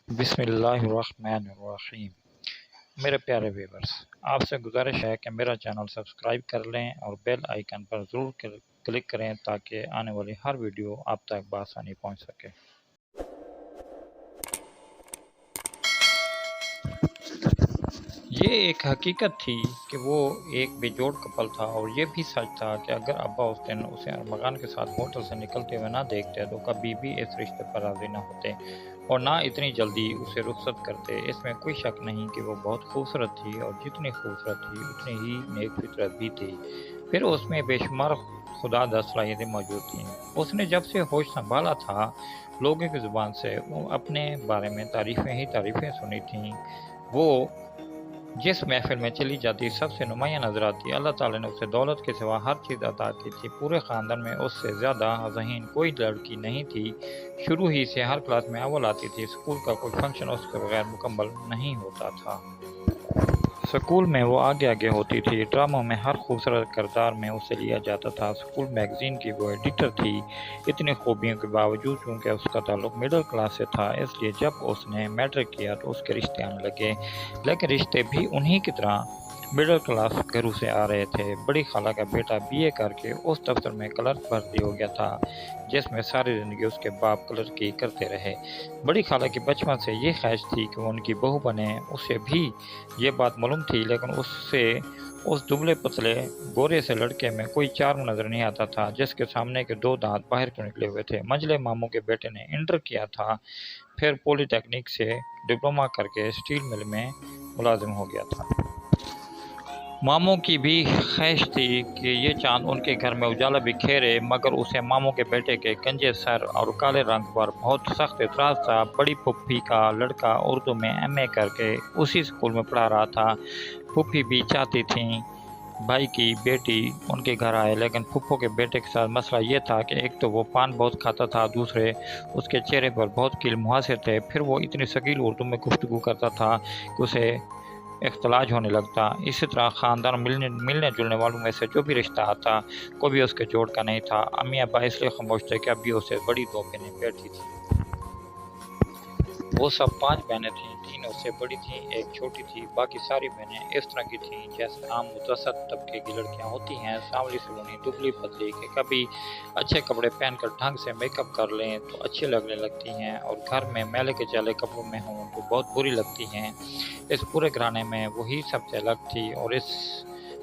بسم اللہ الرحمن الرحیم۔ میرے پیارے ویورز، آپ سے گزارش ہے کہ میرا چینل سبسکرائب کر لیں اور بیل آئیکن پر ضرور کلک کریں تاکہ آنے والی ہر ویڈیو آپ تک بآسانی پہنچ سکے۔ یہ ایک حقیقت تھی کہ وہ ایک بے جوڑ کپل تھا، اور یہ بھی سچ تھا کہ اگر ابا اس دن اسے ارمغان کے ساتھ ہوٹل سے نکلتے ہوئے نہ دیکھتے تو کبھی بھی اس رشتے پر راضی نہ ہوتے اور نہ اتنی جلدی اسے رخصت کرتے۔ اس میں کوئی شک نہیں کہ وہ بہت خوبصورت تھی، اور جتنی خوبصورت تھی اتنی ہی نیک فطرت بھی تھی۔ پھر اس میں بے شمار خدا داد صلاحیتیں موجود تھیں۔ اس نے جب سے ہوش سنبھالا تھا لوگوں کی زبان سے اپنے بارے میں تعریفیں ہی تعریفیں سنی تھیں۔ وہ جس محفل میں چلی جاتی سب سے نمایاں نظر آتی۔ اللہ تعالیٰ نے اسے دولت کے سوا ہر چیز عطا کی تھی۔ پورے خاندان میں اس سے زیادہ ذہین کوئی لڑکی نہیں تھی۔ شروع ہی سے ہر کلاس میں اول آتی تھی۔ اسکول کا کوئی فنکشن اس کے بغیر مکمل نہیں ہوتا تھا۔ اسکول میں وہ آگے آگے ہوتی تھی۔ ڈراموں میں ہر خوبصورت کردار میں اسے لیا جاتا تھا۔ اسکول میگزین کی وہ ایڈیٹر تھی۔ اتنی خوبیوں کے باوجود چونکہ اس کا تعلق مڈل کلاس سے تھا، اس لیے جب اس نے میٹرک کیا تو اس کے رشتے آنے لگے، لیکن رشتے بھی انہی کی طرح مڈل کلاس گھروں سے آ رہے تھے۔ بڑی خالہ کا بیٹا BA کر کے اس دفتر میں کلرک بھرتی ہو گیا تھا جس میں ساری زندگی اس کے باپ کلرکی کرتے رہے۔ بڑی خالہ کی بچپن سے یہ خواہش تھی کہ وہ ان کی بہو بنے۔ اسے بھی یہ بات معلوم تھی، لیکن اس دبلے پتلے گورے سے لڑکے میں کوئی چارم نظر نہیں آتا تھا جس کے سامنے کے 2 دانت باہر کو نکلے ہوئے تھے۔ منجلے ماموں کے بیٹے نے انٹر کیا تھا، پھر پولی ٹیکنیک سے ڈپلومہ کر کے اسٹیل مل میں ملازم ہو گیا تھا۔ ماموں کی بھی خواہش تھی کہ یہ چاند ان کے گھر میں اجالا بکھیرے، مگر اسے ماموں کے بیٹے کے گنجے سر اور کالے رنگ پر بہت سخت اعتراض تھا۔ بڑی پھوپھی کا لڑکا اردو میں MA کر کے اسی اسکول میں پڑھا رہا تھا۔ پھوپھی بھی چاہتی تھیں بھائی کی بیٹی ان کے گھر آئے، لیکن پھوپھو کے بیٹے کے ساتھ مسئلہ یہ تھا کہ ایک تو وہ پان بہت کھاتا تھا، دوسرے اس کے چہرے پر بہت کیل مہاسے تھے، پھر وہ اتنی ثقیل اردو میں گفتگو کرتا تھا کہ اسے اختلاج ہونے لگتا۔ اسی طرح خاندان ملنے جلنے والوں میں سے جو بھی رشتہ آتا کوئی بھی اس کے جوڑ کا نہیں تھا۔ امی ابا اس لیے خاموش تھے کہ ابھی اسے بڑی 2 بہنیں بیٹھی تھیں۔ وہ سب 5 بہنیں تھیں، 3 اس سے بڑی تھیں، ایک چھوٹی تھی۔ باقی ساری بہنیں اس طرح کی تھیں جیسے عام متوسط طبقے کی لڑکیاں ہوتی ہیں، سانولی سلونی، دبلی پتلی، کہ کبھی اچھے کپڑے پہن کر ڈھنگ سے میک اپ کر لیں تو اچھی لگنے لگتی ہیں، اور گھر میں میلے کے چالے کپڑوں میں ہوں تو بہت بری لگتی ہیں۔ اس پورے گھرانے میں وہی سب سے الگ تھی، اور اس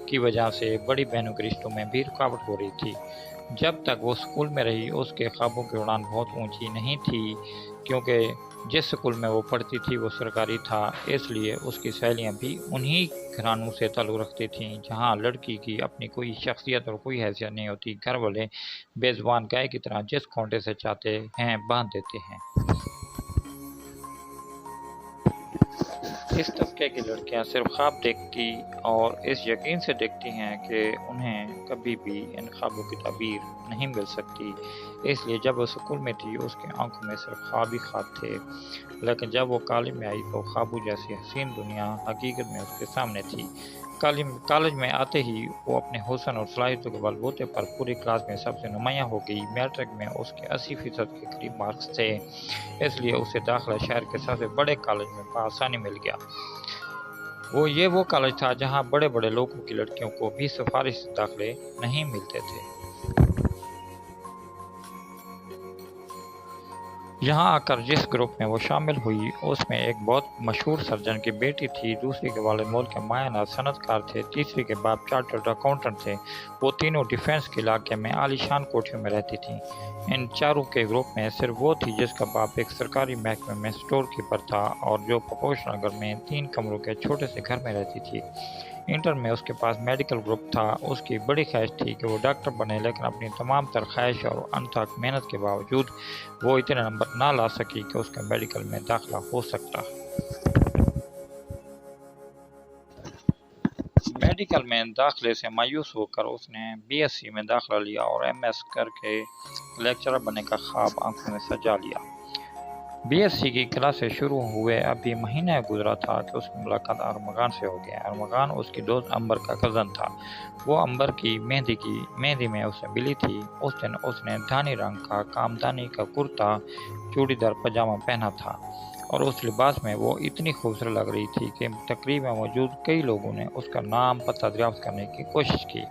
کی وجہ سے بڑی بہنوں کے رشتوں میں بھی رکاوٹ ہو رہی تھی۔ جب تک وہ اسکول میں رہی اس کے خوابوں کی اڑان بہت اونچی نہیں تھی، کیونکہ جس اسکول میں وہ پڑھتی تھی وہ سرکاری تھا، اس لیے اس کی سہیلیاں بھی انہی گھرانوں سے تعلق رکھتی تھیں جہاں لڑکی کی اپنی کوئی شخصیت اور کوئی حیثیت نہیں ہوتی۔ گھر والے بے زبان گائے کی طرح جس کھونٹے سے چاہتے ہیں باندھ دیتے ہیں۔ اس طبقے کی لڑکیاں صرف خواب دیکھتی اور اس یقین سے دیکھتی ہیں کہ انہیں کبھی بھی ان خوابوں کی تعبیر نہیں مل سکتی۔ اس لیے جب وہ اسکول میں تھی اس کی آنکھوں میں صرف خواب ہی خواب تھے، لیکن جب وہ کالج میں آئی تو خوابوں جیسی حسین دنیا حقیقت میں اس کے سامنے تھی۔ کالج میں آتے ہی وہ اپنے حسن اور صلاحیتوں کے بل بوتے پر پوری کلاس میں سب سے نمایاں ہو گئی۔ میٹرک میں اس کے 80% کے قریب مارکس تھے، اس لیے اسے داخلہ شہر کے سب سے بڑے کالج میں بآسانی مل گیا۔ وہ کالج تھا جہاں بڑے بڑے لوگوں کی لڑکیوں کو بھی سفارش سے داخلے نہیں ملتے تھے۔ یہاں آ کر جس گروپ میں وہ شامل ہوئی اس میں ایک بہت مشہور سرجن کی بیٹی تھی، دوسری کے والد ملک کے مایہ ناز صنعت کار تھے، تیسری کے باپ چارٹرڈ اکاؤنٹنٹ تھے۔ وہ تینوں ڈیفنس کے علاقے میں عالی شان کوٹھیوں میں رہتی تھیں۔ ان چاروں کے گروپ میں صرف وہ تھی جس کا باپ ایک سرکاری محکمے میں اسٹور کیپر تھا اور جو پپوش نگر میں 3 کمروں کے چھوٹے سے گھر میں رہتی تھی۔ انٹر میں اس کے پاس میڈیکل گروپ تھا۔ اس کی بڑی خواہش تھی کہ وہ ڈاکٹر بنے، لیکن اپنی تمام تر خواہش اور انتھک محنت کے باوجود وہ اتنے نمبر نہ لا سکی کہ اس کا میڈیکل میں داخلہ ہو سکتا۔ میڈیکل میں داخلے سے مایوس ہو کر اس نے BSc میں داخلہ لیا اور MS کر کے لیکچرر بننے کا خواب آنکھوں میں سجا لیا۔ BSc کی کلاسیں شروع ہوئے ابھی مہینہ گزرا تھا کہ اس کی ملاقات ارمغان سے ہو گئی۔ ارمغان اس کی دوست امبر کا کزن تھا۔ وہ امبر کی مہندی میں اسے ملی تھی۔ اس دن اس نے دھانی رنگ کا کامدانی کا کرتا چوڑی دار پاجامہ پہنا تھا اور اس لباس میں وہ اتنی خوبصورت لگ رہی تھی کہ تقریب میں موجود کئی لوگوں نے اس کا نام پتہ دریافت کرنے کی کوشش کی۔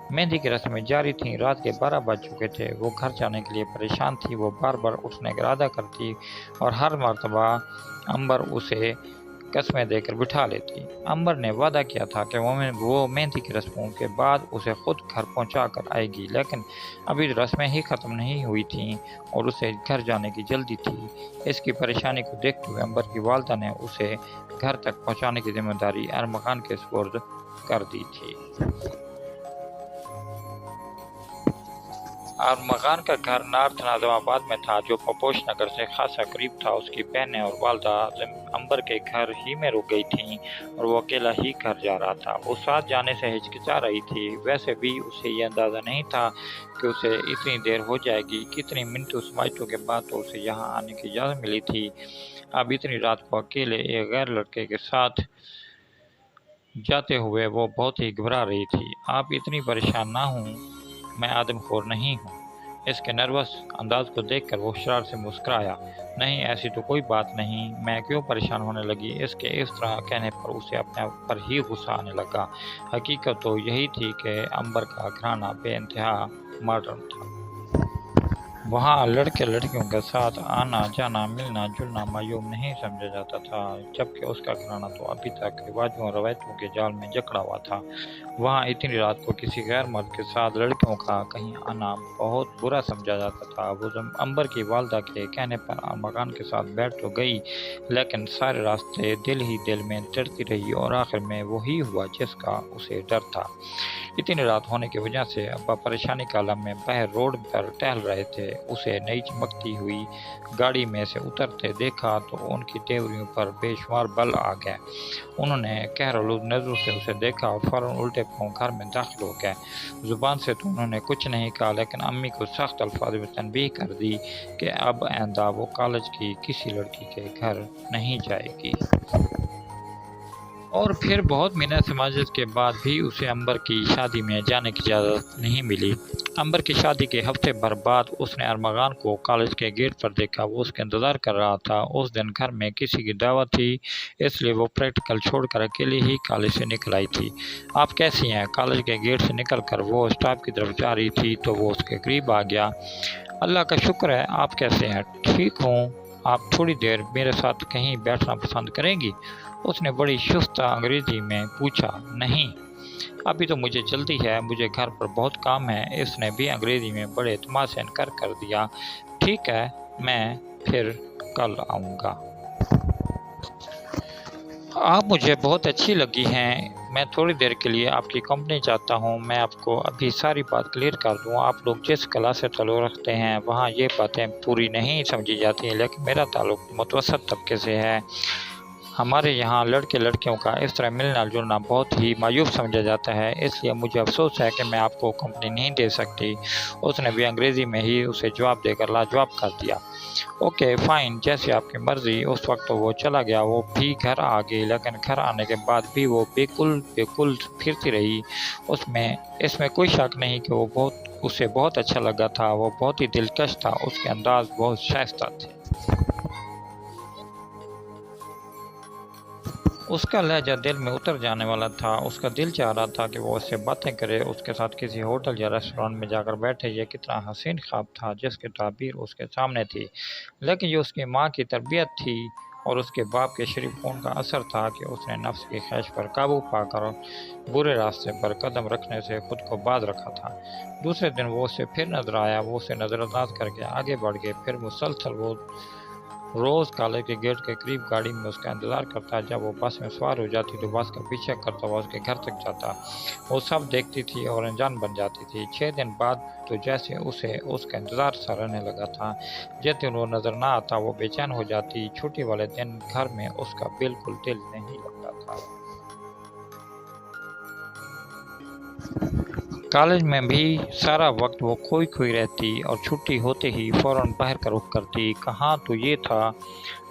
مہندی کی رسمیں جاری تھیں، رات کے 12 بج چکے تھے، وہ گھر جانے کے لیے پریشان تھی، وہ بار بار اٹھنے کا ارادہ کرتی اور ہر مرتبہ امبر اسے قسمیں دے کر بٹھا لیتی۔ امبر نے وعدہ کیا تھا کہ وہ مہندی کی رسموں کے بعد اسے خود گھر پہنچا کر آئے گی، لیکن ابھی رسمیں ہی ختم نہیں ہوئی تھیں اور اسے گھر جانے کی جلدی تھی۔ اس کی پریشانی کو دیکھتے ہوئے امبر کی والدہ نے اسے گھر تک پہنچانے کی ذمہ داری ارمغان کے سپرد کر دی تھی۔ ارمغان کا گھر نارتھ ناظم آباد میں تھا، جو پپوش نگر سے خاصا قریب تھا۔ اس کی بہنیں اور والدہ امبر کے گھر ہی میں رک گئی تھیں اور وہ اکیلا ہی گھر جا رہا تھا۔ وہ ساتھ جانے سے ہچکچا رہی تھی، ویسے بھی اسے یہ اندازہ نہیں تھا کہ اسے اتنی دیر ہو جائے گی۔ کتنی منٹوں سماجتوں کے بعد تو اسے یہاں آنے کی اجازت ملی تھی۔ اب اتنی رات کو اکیلے ایک غیر لڑکے کے ساتھ جاتے ہوئے وہ بہت ہی گھبرا رہی تھی۔ آپ اتنی پریشان نہ ہوں، میں آدم خور نہیں ہوں۔ اس کے نروس انداز کو دیکھ کر وہ شرار سے مسکرایا۔ نہیں، ایسی تو کوئی بات نہیں، میں کیوں پریشان ہونے لگی؟ اس کے اس طرح کہنے پر اسے اپنے پر ہی غصہ آنے لگا۔ حقیقت تو یہی تھی کہ امبر کا گھرانہ بے انتہا ماڈرن تھا۔ وہاں لڑکے لڑکیوں کے ساتھ آنا جانا، ملنا جلنا معیوب نہیں سمجھا جاتا تھا، جبکہ اس کا گھرانہ تو ابھی تک رواجوں اور روایتوں کے جال میں جکڑا ہوا تھا۔ وہاں اتنی رات کو کسی غیر مرد کے ساتھ لڑکیوں کا کہیں آنا بہت برا سمجھا جاتا تھا۔ وہ امبر کی والدہ کے کہنے پر ارمغان کے ساتھ بیٹھ تو گئی، لیکن سارے راستے دل ہی دل میں ڈرتی رہی اور آخر میں وہی ہوا جس کا اسے ڈر تھا۔ اتنی رات ہونے کی وجہ سے ابا پریشانی کے عالم میں باہر روڈ پر ٹہل رہے تھے۔ اسے نئی چمکتی ہوئی گاڑی میں سے اترتے دیکھا تو ان کی تیوریوں پر بے شمار بل آ گئے۔ انہوں نے قہرآلود نظروں سے اسے دیکھا اور فوراً الٹے پاؤں گھر میں داخل ہو گئے۔ زبان سے تو انہوں نے کچھ نہیں کہا، لیکن امی کو سخت الفاظ میں تنبیہ کر دی کہ اب آئندہ وہ کالج کی کسی لڑکی کے گھر نہیں جائے گی۔ اور پھر بہت محنت سماجت کے بعد بھی اسے امبر کی شادی میں جانے کی اجازت نہیں ملی۔ امبر کی شادی کے ہفتے بھر بعد اس نے ارمغان کو کالج کے گیٹ پر دیکھا۔ وہ اس کا انتظار کر رہا تھا۔ اس دن گھر میں کسی کی دعوت تھی، اس لیے وہ پریکٹیکل چھوڑ کر اکیلے ہی کالج سے نکل آئی تھی۔ آپ کیسی ہیں؟ کالج کے گیٹ سے نکل کر وہ اسٹاپ کی طرف جا رہی تھی تو وہ اس کے قریب آ گیا۔ اللہ کا شکر ہے، آپ کیسے ہیں؟ ٹھیک ہوں۔ آپ تھوڑی دیر میرے ساتھ کہیں بیٹھنا پسند کریں گی؟ اس نے بڑی شستہ انگریزی میں پوچھا۔ نہیں، ابھی تو مجھے جلدی ہے، مجھے گھر پر بہت کام ہے۔ اس نے بھی انگریزی میں بڑے اعتماد سے انکار کر دیا۔ ٹھیک ہے، میں پھر کل آؤں گا۔ آپ مجھے بہت اچھی لگی ہیں، میں تھوڑی دیر کے لیے آپ کی کمپنی چاہتا ہوں۔ میں آپ کو ابھی ساری بات کلیئر کر دوں۔ آپ لوگ جس کلاس سے تعلق رکھتے ہیں وہاں یہ باتیں پوری نہیں سمجھی جاتی ہیں، لیکن میرا تعلق متوسط طبقے سے ہے۔ ہمارے یہاں لڑکے لڑکیوں کا اس طرح ملنا جلنا بہت ہی معیوب سمجھا جاتا ہے، اس لیے مجھے افسوس ہے کہ میں آپ کو کمپنی نہیں دے سکتی۔ اس نے بھی انگریزی میں ہی اسے جواب دے کر لاجواب کر دیا۔ اوکے فائن، جیسے آپ کی مرضی۔ اس وقت تو وہ چلا گیا۔ وہ بھی گھر آ گئی، لیکن گھر آنے کے بعد بھی وہ بالکل پھرتی رہی۔ اس میں کوئی شک نہیں کہ اسے بہت اچھا لگا تھا۔ وہ بہت ہی دلکش تھا، اس کے انداز بہت شائستہ تھے۔ اس کا لہجہ دل میں اتر جانے والا تھا۔ اس کا دل چاہ رہا تھا کہ وہ اس سے باتیں کرے، اس کے ساتھ کسی ہوٹل یا ریسٹورانٹ میں جا کر بیٹھے۔ یہ کتنا حسین خواب تھا جس کی تعبیر اس کے سامنے تھی، لیکن یہ اس کی ماں کی تربیت تھی اور اس کے باپ کے شریف خون کا اثر تھا کہ اس نے نفس کی خواہش پر قابو پا کر برے راستے پر قدم رکھنے سے خود کو باز رکھا تھا۔ دوسرے دن وہ اسے پھر نظر آیا۔ وہ اسے نظر انداز کر کے آگے بڑھ گئے۔ پھر مسلسل وہ روز کالج کے گیٹ کے قریب گاڑی میں اس کا انتظار کرتا۔ جب وہ بس میں سوار ہو جاتی تو بس کا پیچھا کرتا ہوا اس کے گھر تک جاتا۔ وہ سب دیکھتی تھی اور انجان بن جاتی تھی۔ 6 دن بعد تو جیسے اسے اس کا انتظار سا رہنے لگا تھا۔ جس دن وہ نظر نہ آتا وہ بے چین ہو جاتی۔ چھٹی والے دن گھر میں اس کا بالکل دل نہیں لگتا تھا۔ کالج میں بھی سارا وقت وہ کھوئی رہتی اور چھٹی ہوتے ہی فوراً باہر کا رخ کرتی۔ کہاں تو یہ تھا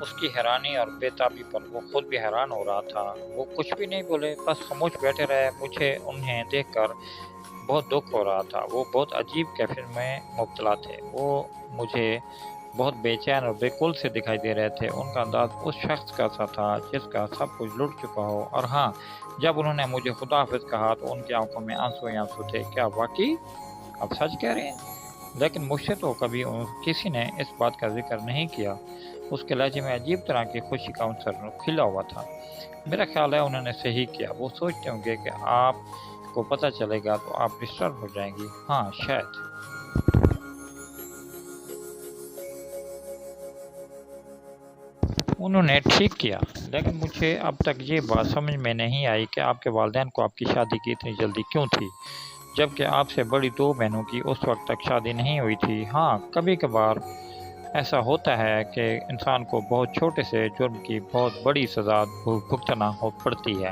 اس کی حیرانی اور بےتابی پر وہ خود بھی حیران ہو رہا تھا۔ وہ کچھ بھی نہیں بولے، بس خاموش بیٹھے رہے۔ مجھے انہیں دیکھ کر بہت دکھ ہو رہا تھا۔ وہ بہت عجیب کیفیت میں مبتلا تھے۔ وہ مجھے بہت بے چین اور بیکل سے دکھائی دے رہے تھے۔ ان کا انداز اس شخص کا سا تھا جس کا سب کچھ لٹ چکا ہو۔ اور ہاں، جب انہوں نے مجھے خدا حافظ کہا تو ان کی آنکھوں میں آنسو ہی آنسو تھے۔ کیا واقعی آپ سچ کہہ رہے ہیں؟ لیکن مجھ سے تو کبھی کسی نے اس بات کا ذکر نہیں کیا۔ اس کے لہجے میں عجیب طرح کی خوشی کا عنصر کھلا ہوا تھا۔ میرا خیال ہے انہوں نے صحیح کیا۔ وہ سوچتے ہوں گے کہ آپ کو پتہ چلے گا تو آپ ڈسٹرب ہو جائیں گی۔ ہاں شاید۔ انہوں نے ٹھیک کیا، لیکن مجھے اب تک یہ بات سمجھ میں نہیں آئی کہ آپ کے والدین کو آپ کی شادی کی اتنی جلدی کیوں تھی، جبکہ آپ سے بڑی دو بہنوں کی اس وقت تک شادی نہیں ہوئی تھی۔ ہاں، کبھی کبھار ایسا ہوتا ہے کہ انسان کو بہت چھوٹے سے جرم کی بہت بڑی سزا بھگتنا پڑتی ہے۔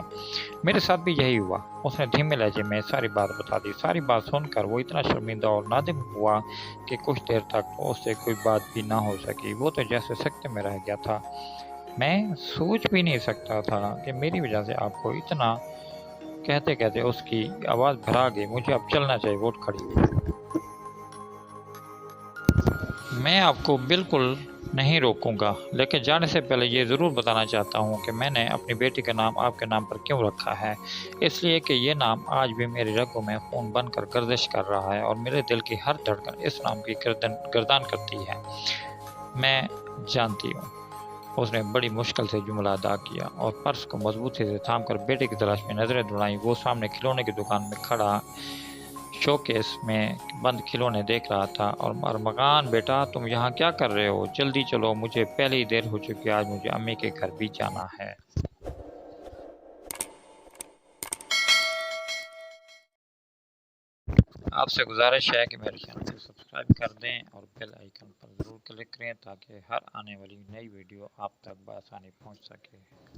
میرے ساتھ بھی یہی ہوا۔ اس نے دھیمے لہجے میں ساری بات بتا دی۔ ساری بات سن کر وہ اتنا شرمندہ اور نادم ہوا کہ کچھ دیر تک اس سے کوئی بات بھی نہ ہو سکی۔ وہ تو جیسے سکتے میں رہ گیا تھا۔ میں سوچ بھی نہیں سکتا تھا کہ میری وجہ سے آپ کو اتنا… کہتے کہتے اس کی آواز بھرا گئی۔ مجھے اب چلنا چاہیے۔ وہ کھڑی ہوئی۔ میں آپ کو بالکل نہیں روکوں گا، لیکن جانے سے پہلے یہ ضرور بتانا چاہتا ہوں کہ میں نے اپنی بیٹی کا نام آپ کے نام پر کیوں رکھا ہے۔ اس لیے کہ یہ نام آج بھی میری رگوں میں خون بن کر گردش کر رہا ہے اور میرے دل کی ہر دھڑکن اس نام کی گردان کرتی ہے۔ میں جانتی ہوں۔ اس نے بڑی مشکل سے جملہ ادا کیا اور پرس کو مضبوطی سے تھام کر بیٹے کی تلاش میں نظریں دوڑائیں۔ وہ سامنے کھلونے کی دکان میں کھڑا شوکیس میں بند کھلونے دیکھ رہا تھا۔ اور ارمغان بیٹا، تم یہاں کیا کر رہے ہو؟ جلدی چلو، مجھے پہلے ہی دیر ہو چکی ہے۔ آج مجھے امی کے گھر بھی جانا ہے۔ آپ سے گزارش ہے کہ میرے چینل کو سبسکرائب کر دیں اور بیل آئیکن پر ضرور کلک کریں تاکہ ہر آنے والی نئی ویڈیو آپ تک بآسانی پہنچ سکے۔